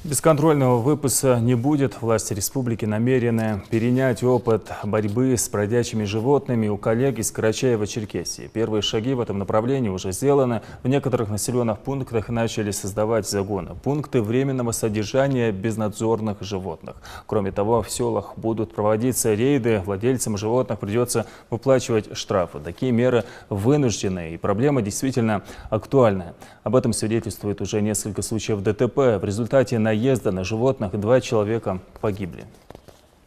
Бесконтрольного выпаса не будет. Власти республики намерены перенять опыт борьбы с бродячими животными у коллег из Карачаева-Черкесии. Первые шаги в этом направлении уже сделаны. В некоторых населенных пунктах начали создавать загоны. Пункты временного содержания безнадзорных животных. Кроме того, в селах будут проводиться рейды. Владельцам животных придется выплачивать штрафы. Такие меры вынужденные, и проблема действительно актуальная. Об этом свидетельствует уже несколько случаев ДТП. В результате наезда на животных 2 человека погибли.